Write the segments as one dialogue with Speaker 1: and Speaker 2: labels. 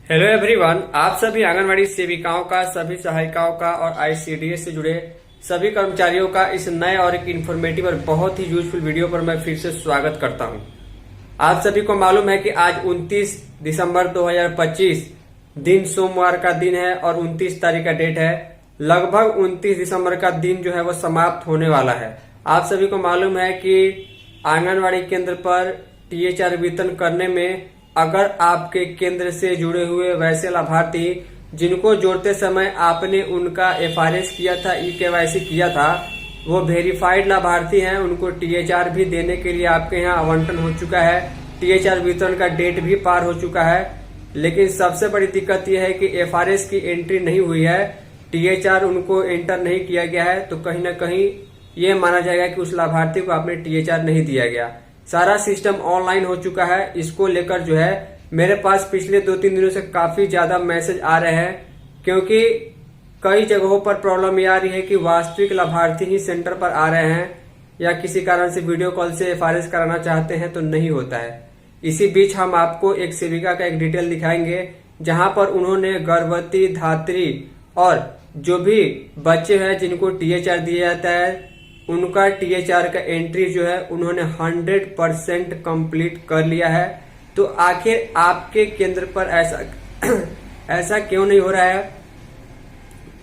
Speaker 1: Hello everyone, आप सभी आंगनवाड़ी सेविकाओं का, सभी सहायिकाओं का और आईसीडीएस से जुड़े सभी कर्मचारियों का इस नए और एक इन्फॉर्मेटिव और बहुत ही यूजफुल वीडियो पर मैं फिर से स्वागत करता हूं। आप सभी को मालूम है कि आज 29 दिसंबर 2025 दिन सोमवार का दिन है और 29 तारीख का डेट है। लगभग 29 दिसंबर का दिन जो है वो समाप्त होने वाला है। आप सभी को मालूम है कि आंगनवाड़ी केंद्र पर टीएचआर वितरण करने में अगर आपके केंद्र से जुड़े हुए वैसे लाभार्थी जिनको जोड़ते समय आपने उनका एफआरएस किया था, ई-केवाईसी किया था, वो वेरीफाइड लाभार्थी हैं, उनको टीएचआर भी देने के लिए आपके यहाँ आवंटन हो चुका है। टीएचआर वितरण का डेट भी पार हो चुका है। लेकिन सबसे बड़ी दिक्कत यह है कि एफआरएस की एंट्री नहीं हुई है, टीएचआर उनको एंटर नहीं किया गया है, तो कहीं ना कहीं ये माना जाएगा कि उस लाभार्थी को आपने टीएचआर नहीं दिया गया। सारा सिस्टम ऑनलाइन हो चुका है। इसको लेकर जो है मेरे पास पिछले 2-3 दिनों से काफी ज्यादा मैसेज आ रहे हैं, क्योंकि कई जगहों पर प्रॉब्लम ये आ रही है कि वास्तविक लाभार्थी ही सेंटर पर आ रहे हैं या किसी कारण से वीडियो कॉल से एफआरएस कराना चाहते हैं तो नहीं होता है। इसी बीच हम आपको एक सेविका का एक डिटेल दिखाएंगे जहां पर उन्होंने गर्भवती, धात्री और जो भी बच्चे हैं जिनको टीएचआर दिया जाता है उनका टीएचआर का एंट्री जो है उन्होंने 100% कंप्लीट कर लिया है। तो आखिर आपके केंद्र पर ऐसा क्यों नहीं हो रहा है?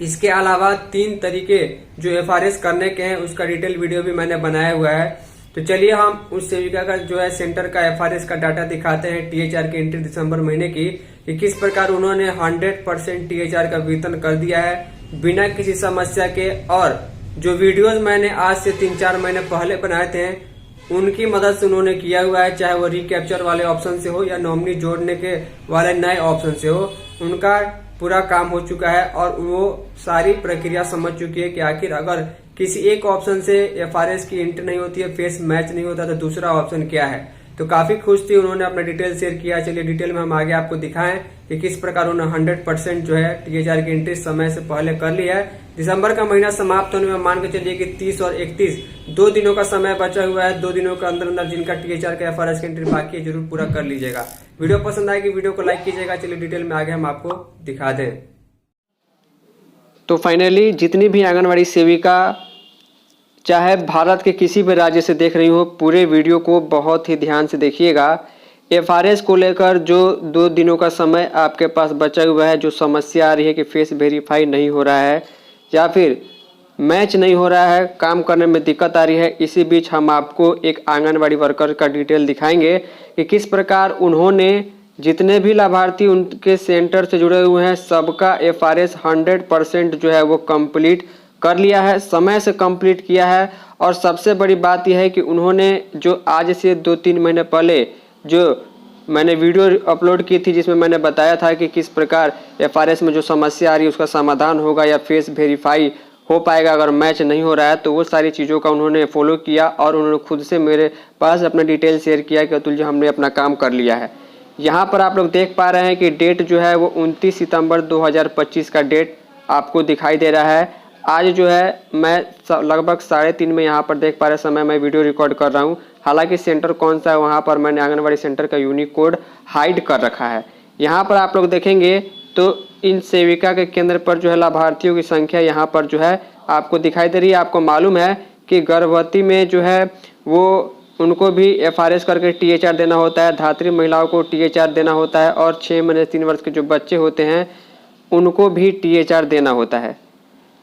Speaker 1: इसके अलावा 3 तरीके जो एफआरएस करने के हैं उसका डिटेल वीडियो भी मैंने बनाया हुआ है। तो चलिए हम उस सेविका का जो है सेंटर का एफआरएस का डाटा दिखाते हैं टीएचआर की एंट्री दिसंबर महीने की, कि किस प्रकार उन्होंने 100% टीएचआर का वितरण कर दिया है बिना किसी समस्या के। और जो वीडियोस मैंने आज से 3-4 महीने पहले बनाए थे उनकी मदद से उन्होंने किया हुआ है, चाहे वो रिकैप्चर वाले ऑप्शन से हो या नॉमिनी जोड़ने के वाले नए ऑप्शन से हो, उनका पूरा काम हो चुका है और वो सारी प्रक्रिया समझ चुकी है कि आखिर अगर किसी एक ऑप्शन से एफआरएस की एंट्री नहीं होती है, फेस मैच नहीं होता, तो दूसरा ऑप्शन क्या है। तो काफी खुश थी, उन्होंने अपना डिटेल शेयर किया। चलिए डिटेल में हम आगे आपको दिखाएं कि किस प्रकार उन्होंने 100% जो है टीएचआर की एंट्री समय से पहले कर ली है। दिसंबर का महीना समाप्त होने में मान के चलिए कि 30 और 31 2 दिनों का समय बचा हुआ है। 2 दिनों के अंदर अंदर जिनका टीएचआर का एफआरएस की एंट्री बाकी है जरूर पूरा कर लीजिएगा। वीडियो पसंद आएगी वीडियो को लाइक कीजिएगा। चलिए डिटेल में आगे हम आपको दिखा दें।
Speaker 2: तो फाइनली जितनी भी आंगनवाड़ी सेविका चाहे भारत के किसी भी राज्य से देख रही हो, पूरे वीडियो को बहुत ही ध्यान से देखिएगा। एफआरएस को लेकर जो 2 दिनों का समय आपके पास बचा हुआ है, जो समस्या आ रही है कि फेस वेरीफाई नहीं हो रहा है या फिर मैच नहीं हो रहा है, काम करने में दिक्कत आ रही है, इसी बीच हम आपको एक आंगनवाड़ी वर्कर का डिटेल दिखाएंगे कि किस प्रकार उन्होंने जितने भी लाभार्थी उनके सेंटर से जुड़े हुए हैं सबका एफआरएस 100% जो है वो कंप्लीट कर लिया है, समय से कंप्लीट किया है। और सबसे बड़ी बात यह है कि उन्होंने जो आज से 2-3 महीने पहले जो मैंने वीडियो अपलोड की थी जिसमें मैंने बताया था कि किस प्रकार एफआरएस में जो समस्या आ रही है उसका समाधान होगा या फेस वेरीफाई हो पाएगा अगर मैच नहीं हो रहा है, तो वो सारी चीज़ों का उन्होंने फॉलो किया और उन्होंने खुद से मेरे पास अपना डिटेल शेयर किया कि अतुल जी हमने अपना काम कर लिया है। यहाँ पर आप लोग देख पा रहे हैं कि डेट जो है वो 29 सितंबर 2025 का डेट आपको दिखाई दे रहा है। आज जो है मैं लगभग 3:30 में यहाँ पर देख पा रहे समय मैं वीडियो रिकॉर्ड कर रहा हूँ। हालांकि सेंटर कौन सा है वहाँ पर मैंने आंगनवाड़ी सेंटर का यूनिक कोड हाइड कर रखा है। यहाँ पर आप लोग देखेंगे तो इन सेविका के केंद्र पर जो है लाभार्थियों की संख्या यहाँ पर जो है आपको दिखाई दे रही है। आपको मालूम है कि गर्भवती में जो है वो उनको भी एफआरएस करके टीएचआर देना होता है, धात्री महिलाओं को टीएचआर देना होता है और 6 महीने 3 वर्ष के जो बच्चे होते हैं उनको भी टीएचआर देना होता है।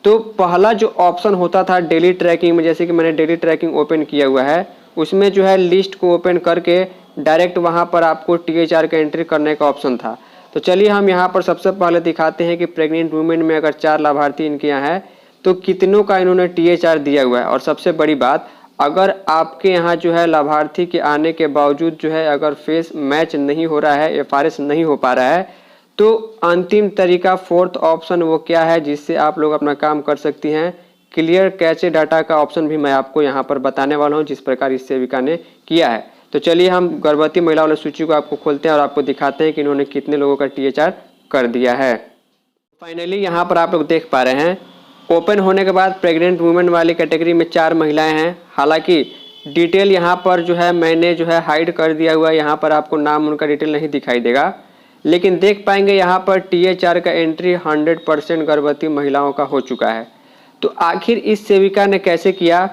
Speaker 2: तो पहला जो ऑप्शन होता था डेली ट्रैकिंग में, जैसे कि मैंने डेली ट्रैकिंग ओपन किया हुआ है, उसमें जो है लिस्ट को ओपन करके डायरेक्ट वहां पर आपको टीएचआर का एंट्री करने का ऑप्शन था। तो चलिए हम यहां पर सबसे पहले दिखाते हैं कि प्रेग्नेंट वुमेन में अगर 4 लाभार्थी इनके यहाँ है तो कितनों का इन्होंने टीएचआर दिया हुआ है। और सबसे बड़ी बात, अगर आपके यहाँ जो है लाभार्थी के आने के बावजूद जो है अगर फेस मैच नहीं हो रहा है, एफआरएस नहीं हो पा रहा है, तो अंतिम तरीका 4th ऑप्शन वो क्या है जिससे आप लोग अपना काम कर सकती हैं। क्लियर कैचे डाटा का ऑप्शन भी मैं आपको यहाँ पर बताने वाला हूँ जिस प्रकार इस सेविका ने किया है। तो चलिए हम गर्भवती महिला वाली सूची को आपको खोलते हैं और आपको दिखाते हैं कि इन्होंने कितने लोगों का टीएचआर कर दिया है। फाइनली यहाँ पर आप लोग देख पा रहे हैं ओपन होने के बाद प्रेग्नेंट वुमेन वाली कैटेगरी में 4 महिलाएं हैं। हालांकि डिटेल यहाँ पर जो है मैंने जो है हाइड कर दिया हुआ है, यहाँ पर आपको नाम उनका डिटेल नहीं दिखाई देगा। लेकिन देख पाएंगे यहाँ पर THR का एंट्री 100% गर्भवती महिलाओं का हो चुका है। तो आखिर इस सेविका ने कैसे किया?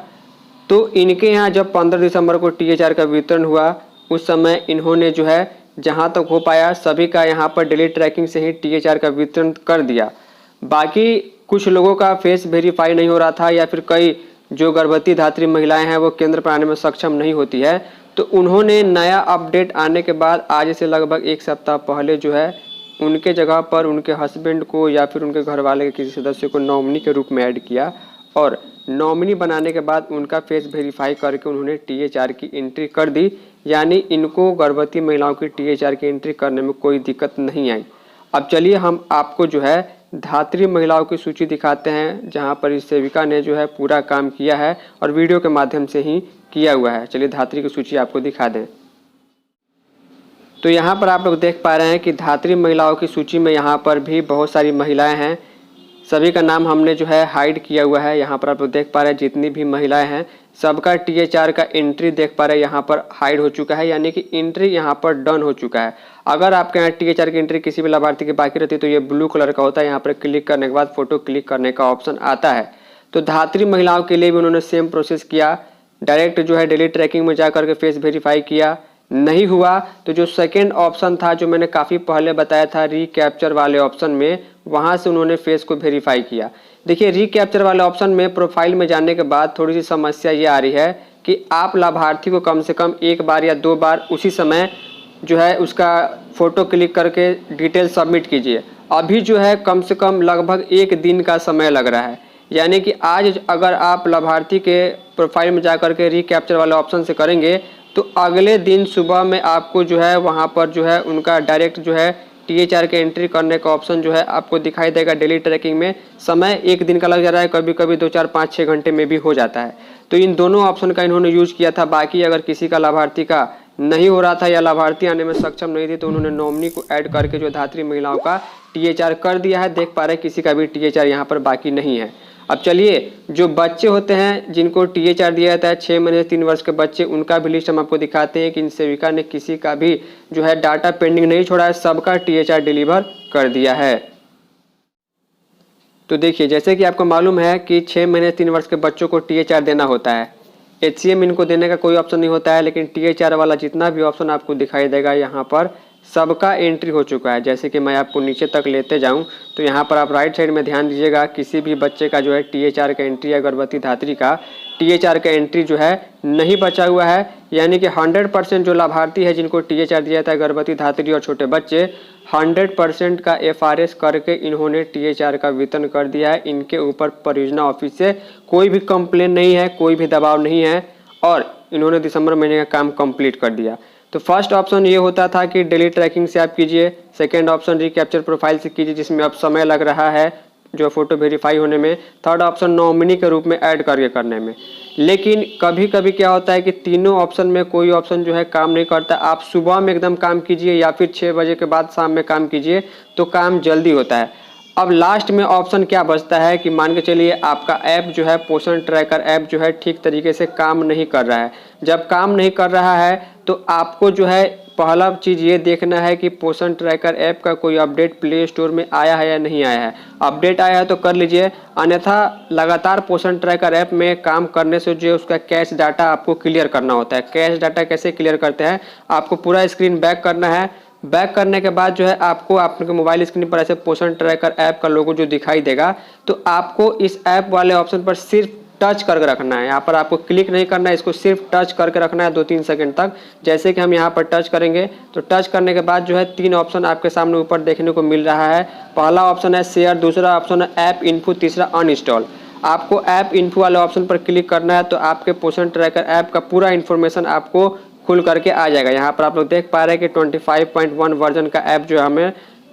Speaker 2: तो इनके यहाँ जब 15 दिसंबर को THR का वितरण हुआ, उस समय इन्होंने जो है जहाँ तक हो पाया सभी का यहाँ पर डेली ट्रैकिंग से ही THR का वितरण कर दिया। बाकी कुछ लोगों का फेस वेरीफाई नहीं हो रहा था, या फिर कई जो गर्भवती धात्री महिलाएं हैं वो केंद्र पर आने में सक्षम नहीं होती है, तो उन्होंने नया अपडेट आने के बाद आज से लगभग 1 सप्ताह पहले जो है उनके जगह पर उनके हस्बैंड को या फिर उनके घर वाले के किसी सदस्य को नॉमिनी के रूप में ऐड किया, और नॉमिनी बनाने के बाद उनका फेस वेरीफाई करके उन्होंने THR की एंट्री कर दी। यानी इनको गर्भवती महिलाओं की THR की एंट्री करने में कोई दिक्कत नहीं आई। अब चलिए हम आपको जो है धात्री महिलाओं की सूची दिखाते हैं, जहां पर इस सेविका ने जो है पूरा काम किया है और वीडियो के माध्यम से ही किया हुआ है। चलिए धात्री की सूची आपको दिखा दें। तो यहाँ पर आप लोग देख पा रहे हैं कि धात्री महिलाओं की सूची में यहाँ पर भी बहुत सारी महिलाएं हैं। सभी का नाम हमने जो है हाइड किया हुआ है। यहाँ पर आप लोग देख पा रहे हैं जितनी भी महिलाएं हैं सबका THR का एंट्री देख पा रहे हैं यहाँ पर हाइड हो चुका है, यानी कि एंट्री यहाँ पर डन हो चुका है। अगर आपके यहाँ THR की एंट्री किसी भी लाभार्थी की बाकी रहती है तो ये ब्लू कलर का होता है। यहाँ पर क्लिक करने के बाद फोटो क्लिक करने का ऑप्शन आता है। तो धात्री महिलाओं के लिए भी उन्होंने सेम प्रोसेस किया। डायरेक्ट जो है डेली ट्रैकिंग में जा करके फेस वेरीफाई किया, नहीं हुआ तो जो सेकेंड ऑप्शन था जो मैंने काफ़ी पहले बताया था रिकैप्चर वाले ऑप्शन में, वहाँ से उन्होंने फेस को वेरीफाई किया। देखिए रिकैप्चर वाले ऑप्शन में प्रोफाइल में जाने के बाद थोड़ी सी समस्या ये आ रही है कि आप लाभार्थी को कम से कम 1 बार या 2 बार उसी समय जो है उसका फ़ोटो क्लिक करके डिटेल सबमिट कीजिए। अभी जो है कम से कम लगभग 1 दिन का समय लग रहा है। यानी कि आज अगर आप लाभार्थी के प्रोफाइल में जा करके रिकैप्चर वाले ऑप्शन से करेंगे तो अगले दिन सुबह में आपको जो है वहाँ पर जो है उनका डायरेक्ट जो है THR के एंट्री करने का ऑप्शन जो है आपको दिखाई देगा। डेली ट्रैकिंग में समय 1 दिन का लग जा रहा है, कभी कभी 2, 4, 5, 6 घंटे में भी हो जाता है। तो इन दोनों ऑप्शन का इन्होंने यूज किया था। बाकी अगर किसी का लाभार्थी का नहीं हो रहा था या लाभार्थी आने में सक्षम नहीं थी तो उन्होंने नॉमिनी को ऐड करके जो धात्री महिलाओं का THR कर दिया है। देख पा रहे किसी का भी THR यहाँ पर बाकी नहीं है। अब चलिए जो बच्चे होते हैं जिनको THR दिया जाता है 6 महीने से 3 वर्ष के बच्चे, उनका भी लिस्ट हम आपको दिखाते हैं कि इन सेविका ने किसी का भी जो है डाटा पेंडिंग नहीं छोड़ा है, सबका THR डिलीवर कर दिया है। तो देखिए जैसे कि आपको मालूम है कि 6 महीने से 3 वर्ष के बच्चों को THR देना होता है। HCM इनको देने का कोई ऑप्शन नहीं होता है, लेकिन THR वाला जितना भी ऑप्शन आपको दिखाई देगा यहाँ पर सबका एंट्री हो चुका है। जैसे कि मैं आपको नीचे तक लेते जाऊं तो यहाँ पर आप राइट साइड में ध्यान दीजिएगा, किसी भी बच्चे का जो है THR का एंट्री या गर्भवती धात्री का THR का एंट्री जो है नहीं बचा हुआ है। यानी कि 100% जो लाभार्थी है जिनको THR दिया जाता है, गर्भवती धात्री और छोटे बच्चे, 100% का FRS करके इन्होंने THR का वितरण कर दिया है। इनके ऊपर परियोजना ऑफिस से कोई भी कंप्लेन नहीं है, कोई भी दबाव नहीं है, और इन्होंने दिसंबर महीने का काम कंप्लीट कर दिया। तो फर्स्ट ऑप्शन ये होता था कि डेली ट्रैकिंग से आप कीजिए, सेकेंड ऑप्शन रिकैप्चर प्रोफाइल से कीजिए जिसमें अब समय लग रहा है जो फोटो वेरीफाई होने में, थर्ड ऑप्शन नॉमिनी के रूप में ऐड करके करने में। लेकिन कभी कभी क्या होता है कि तीनों ऑप्शन में कोई ऑप्शन जो है काम नहीं करता। आप सुबह में एकदम काम कीजिए या फिर 6 बजे के बाद शाम में काम कीजिए तो काम जल्दी होता है। अब लास्ट में ऑप्शन क्या बचता है कि मान के चलिए आपका ऐप जो है पोषण ट्रैकर ऐप जो है ठीक तरीके से काम नहीं कर रहा है। जब काम नहीं कर रहा है तो आपको जो है पहला चीज़ ये देखना है कि पोषण ट्रैकर ऐप का कोई अपडेट प्ले स्टोर में आया है या नहीं आया है। अपडेट आया है तो कर लीजिए, अन्यथा लगातार पोषण ट्रैकर ऐप में काम करने से जो उसका कैश डाटा आपको क्लियर करना होता है। कैश डाटा कैसे क्लियर करते हैं, आपको पूरा स्क्रीन बैक करना है। बैक करने के बाद जो है आपको आपके मोबाइल स्क्रीन पर ऐसे पोषण ट्रैकर ऐप का लोगो जो दिखाई देगा, तो आपको इस ऐप वाले ऑप्शन पर सिर्फ टच करके रखना है। यहाँ पर आपको क्लिक नहीं करना है, इसको सिर्फ टच करके रखना है 2-3 सेकंड तक। जैसे कि हम यहाँ पर टच करेंगे तो टच करने के बाद जो है 3 ऑप्शन आपके सामने ऊपर देखने को मिल रहा है। पहला ऑप्शन है शेयर, दूसरा ऑप्शन है ऐप इन्फो, तीसरा अनइंस्टॉल। आपको ऐप इन्फो वाले ऑप्शन पर क्लिक करना है तो आपके पोषण ट्रैकर ऐप का पूरा इन्फॉर्मेशन आपको खुल करके आ जाएगा। यहाँ पर आप लोग देख पा रहे हैं कि 25.1 वर्जन का ऐप जो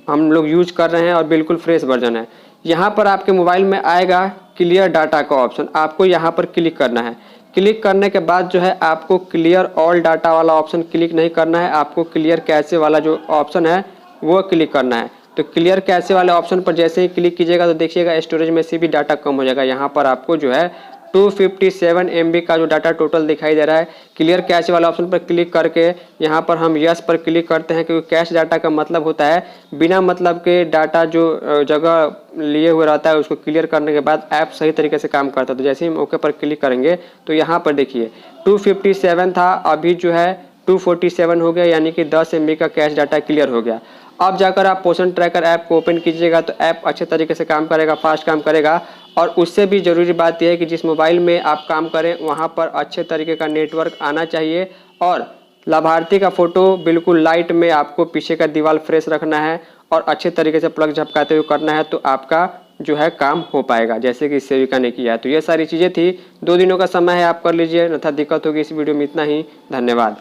Speaker 2: हम लोग यूज कर रहे हैं और बिल्कुल फ्रेश वर्जन है। यहाँ पर आपके मोबाइल में आएगा क्लियर डाटा का ऑप्शन, आपको यहाँ पर क्लिक करना है। क्लिक करने के बाद जो है आपको क्लियर ऑल डाटा वाला ऑप्शन क्लिक नहीं करना है, आपको क्लियर कैशे वाला जो ऑप्शन है वो क्लिक करना है। तो क्लियर कैशे वाले ऑप्शन पर जैसे ही क्लिक कीजिएगा तो देखिएगा स्टोरेज में से भी डाटा कम हो जाएगा। यहाँ पर आपको जो है 257 MB का जो डाटा टोटल दिखाई दे रहा है। क्लियर कैश वाला ऑप्शन पर क्लिक करके यहाँ पर हम यस पर क्लिक करते हैं, क्योंकि कैश डाटा का मतलब होता है बिना मतलब के डाटा जो जगह लिए हुए रहता है उसको क्लियर करने के बाद ऐप सही तरीके से काम करता है। तो जैसे ही हम ओके पर क्लिक करेंगे तो यहाँ पर देखिए 257 था, अभी जो है 247 हो गया, यानी कि 10 MB का कैश डाटा क्लियर हो गया। अब जाकर आप पोषण ट्रैकर ऐप को ओपन कीजिएगा तो ऐप अच्छे तरीके से काम करेगा, फास्ट काम करेगा। और उससे भी ज़रूरी बात यह है कि जिस मोबाइल में आप काम करें वहाँ पर अच्छे तरीके का नेटवर्क आना चाहिए और लाभार्थी का फ़ोटो बिल्कुल लाइट में आपको पीछे का दीवार फ्रेश रखना है और अच्छे तरीके से प्लग झपकाते हुए करना है, तो आपका जो है काम हो पाएगा, जैसे कि इस सेविका ने किया है। तो ये सारी चीज़ें थी, 2 दिनों का समय है, आप कर लीजिए, अन्यथा दिक्कत होगी। इस वीडियो में इतना ही, धन्यवाद।